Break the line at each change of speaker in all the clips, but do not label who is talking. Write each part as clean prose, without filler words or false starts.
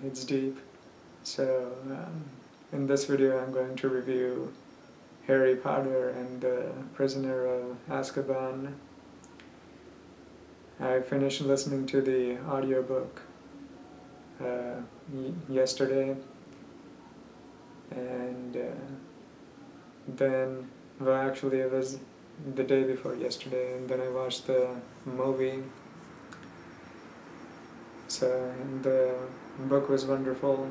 it's deep. So in this video I'm going to review Harry Potter and the Prisoner of Azkaban. I finished listening to the audiobook yesterday, and then, well, actually it was the day before yesterday, and then I watched the movie. So the book was wonderful.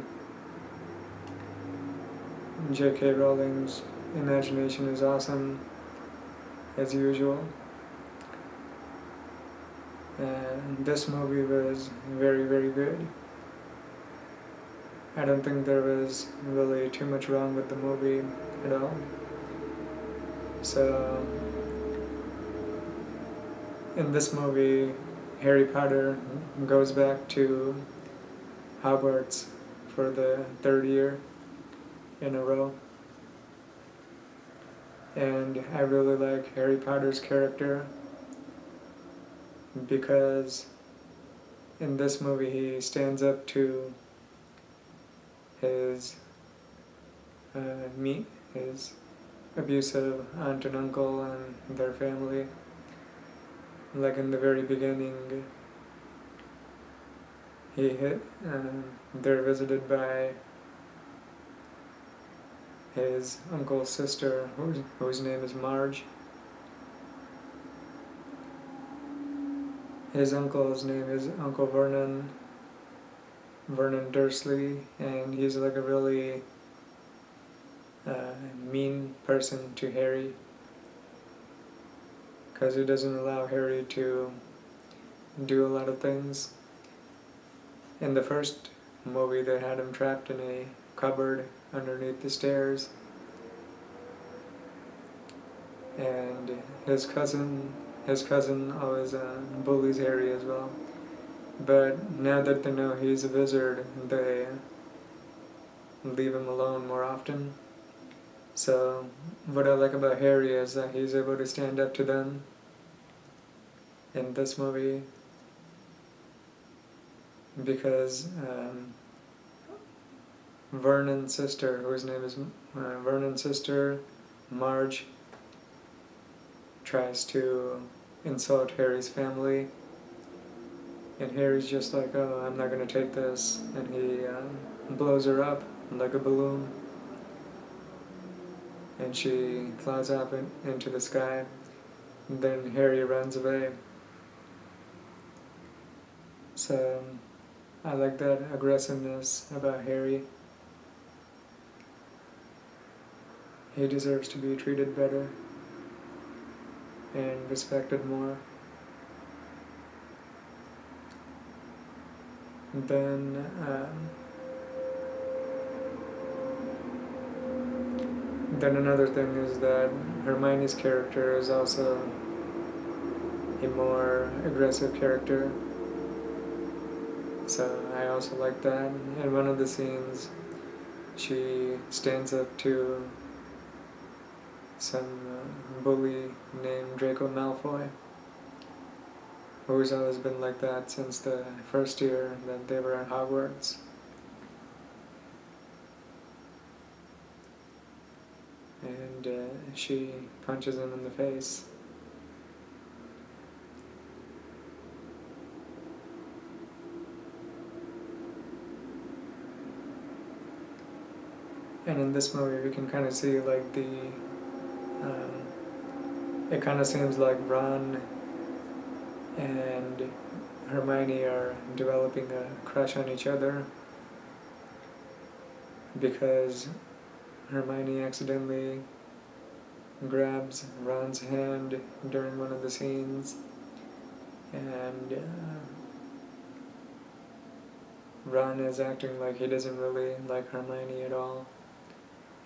J.K. Rowling's imagination is awesome, as usual. And this movie was very, very good. I don't think there was really too much wrong with the movie at all. So, in this movie, Harry Potter goes back to Hogwarts for the third year in a row. And I really like Harry Potter's character because in this movie he stands up to his his abusive aunt and uncle and their family. Like in the very beginning, they're visited by his uncle's sister, whose name is Marge. His uncle's name is Uncle Vernon Dursley, and he's like a really mean person to Harry, because he doesn't allow Harry to do a lot of things. In the first movie, they had him trapped in a cupboard underneath the stairs, and his cousin always bullies Harry as well. But now that they know he's a wizard, they leave him alone more often. So what I like about Harry is that he's able to stand up to them in this movie, because Vernon's sister, whose name is Vernon's sister, Marge, tries to insult Harry's family, and Harry's just like, oh, I'm not going to take this, and he blows her up like a balloon, and she flies up into the sky. And then Harry runs away. So I like that aggressiveness about Harry. He deserves to be treated better and respected more. Then another thing is that Hermione's character is also a more aggressive character. So I also like that. In one of the scenes, she stands up to some bully named Draco Malfoy, who's always been like that since the first year that they were at Hogwarts. And she punches him in the face. And in this movie we can kind of see like it kind of seems like Ron and Hermione are developing a crush on each other, because Hermione accidentally grabs Ron's hand during one of the scenes, and Ron is acting like he doesn't really like Hermione at all.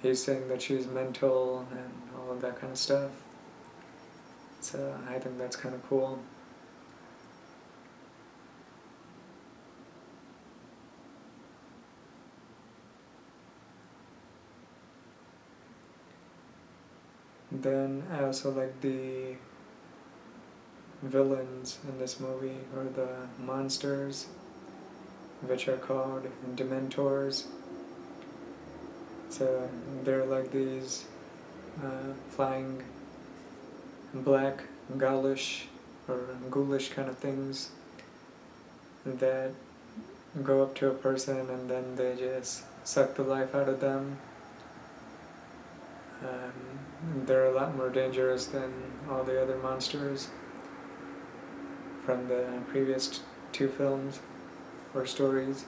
He's saying that she's mental and all of that kind of stuff. So I think that's kind of cool. Then I also like the villains in this movie, or the monsters. which are called Dementors. So they're like these flying black, ghoulish kind of things that go up to a person and then they just suck the life out of them. They're a lot more dangerous than all the other monsters from the previous two films or stories.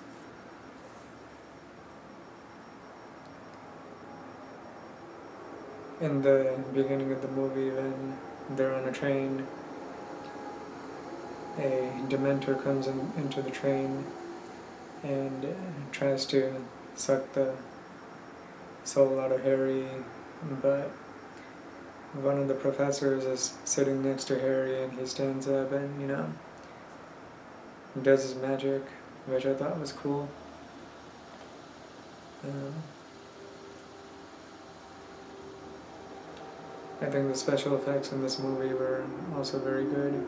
In the beginning of the movie, when they're on a train, a Dementor comes into the train and tries to suck the soul out of Harry, but one of the professors is sitting next to Harry and he stands up and, does his magic, which I thought was cool. I think the special effects in this movie were also very good,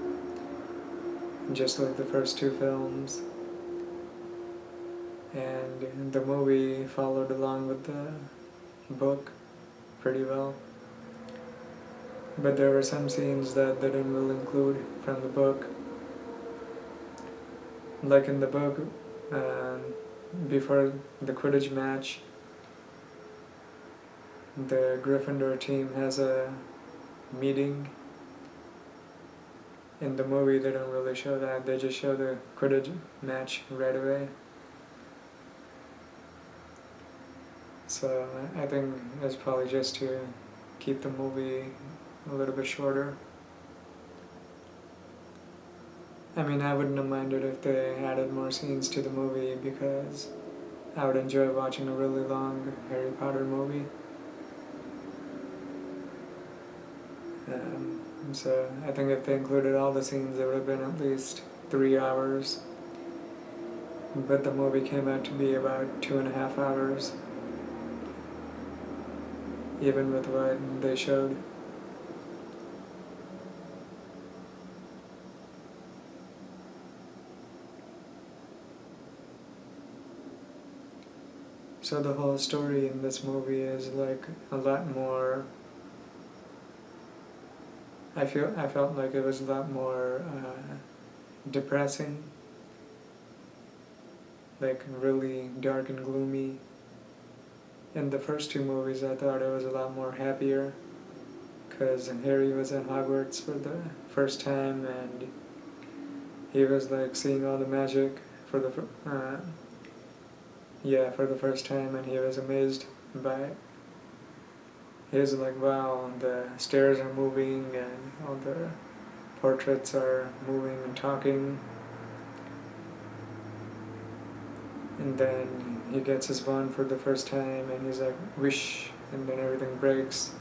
just like the first two films. And the movie followed along with the book pretty well. But there were some scenes that they didn't really include from the book. Like in the book, before the Quidditch match, the Gryffindor team has a meeting. In the movie they don't really show that, they just show the Quidditch match right away. So I think it's probably just to keep the movie a little bit shorter. I mean, I wouldn't have minded if they added more scenes to the movie because I would enjoy watching a really long Harry Potter movie. So I think if they included all the scenes, it would have been at least 3 hours. But the movie came out to be about 2.5 hours, even with what they showed. So the whole story in this movie is like a lot more. I felt like it was a lot more depressing, like really dark and gloomy. In the first two movies, I thought it was a lot more happier, because Harry was in Hogwarts for the first time and he was like seeing all the magic for the first time, and he was amazed by it. He was like, wow, the stairs are moving and all the portraits are moving and talking. And then he gets his wand for the first time and he's like, wish, and then everything breaks.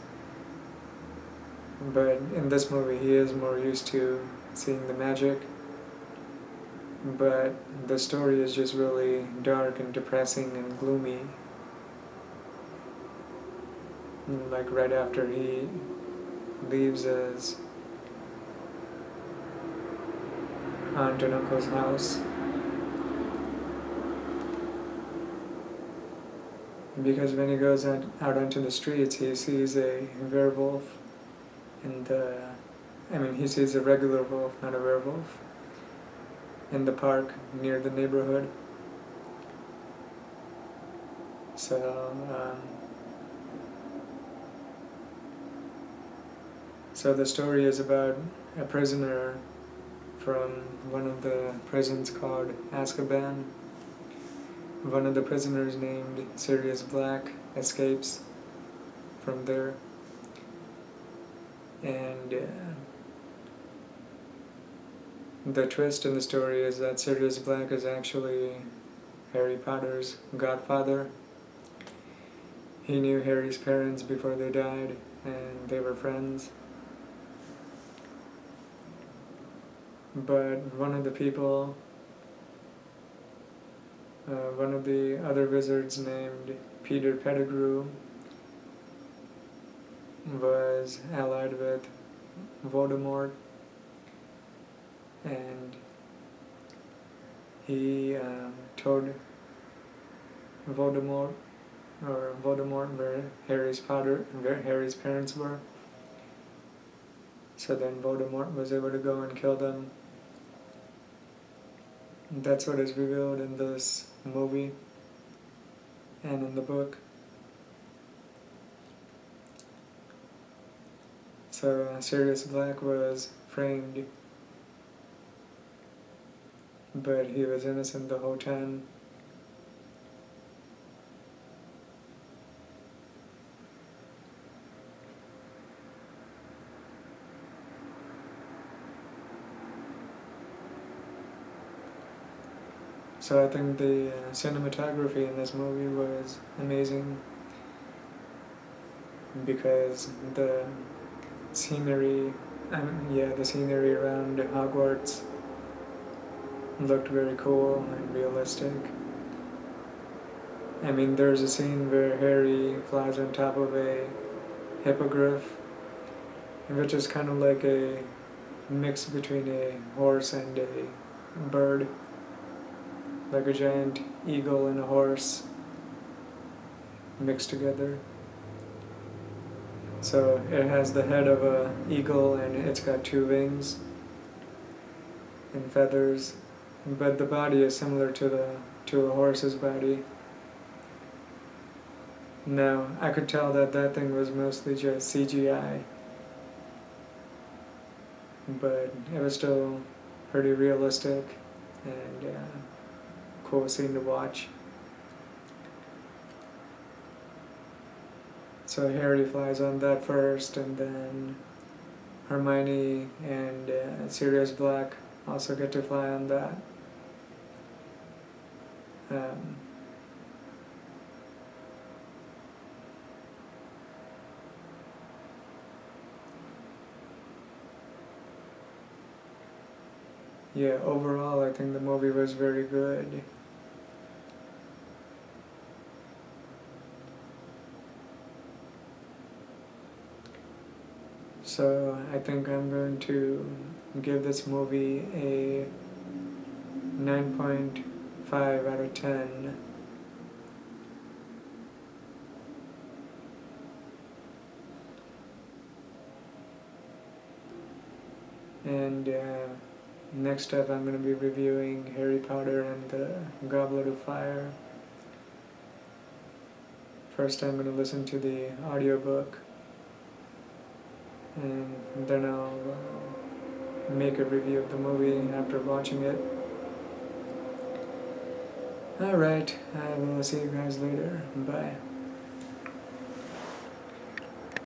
But in this movie he is more used to seeing the magic. But the story is just really dark and depressing and gloomy. Like right after he leaves his aunt and uncle's house, because when he goes out onto the streets he sees a werewolf, and he sees a regular wolf, not a werewolf, in the park near the neighborhood. So the story is about a prisoner from one of the prisons called Azkaban. One of the prisoners named Sirius Black escapes from there, and the twist in the story is that Sirius Black is actually Harry Potter's godfather. He knew Harry's parents before they died, and they were friends. But one of the other wizards named Peter Pettigrew was allied with Voldemort, and he told Voldemort, where Harry's parents were. So then Voldemort was able to go and kill them. That's what is revealed in this movie and in the book. So Sirius Black was framed, but he was innocent the whole time. So I think the cinematography in this movie was amazing because the scenery, the scenery around Hogwarts looked very cool and realistic. I mean, there's a scene where Harry flies on top of a hippogriff, which is kind of like a mix between a horse and a bird, like a giant eagle and a horse mixed together. So it has the head of an eagle and it's got 2 wings and feathers, but the body is similar to a horse's body. Now, I could tell that thing was mostly just CGI, but it was still pretty realistic and cool scene to watch. So Harry flies on that first, and then Hermione and Sirius Black also get to fly on that. Overall I think the movie was very good. So I think I'm going to give this movie a 9.5 out of 10. And next up I'm going to be reviewing Harry Potter and the Goblet of Fire. First I'm going to listen to the audiobook, and then I'll make a review of the movie after watching it. Alright, I will see you guys later. Bye.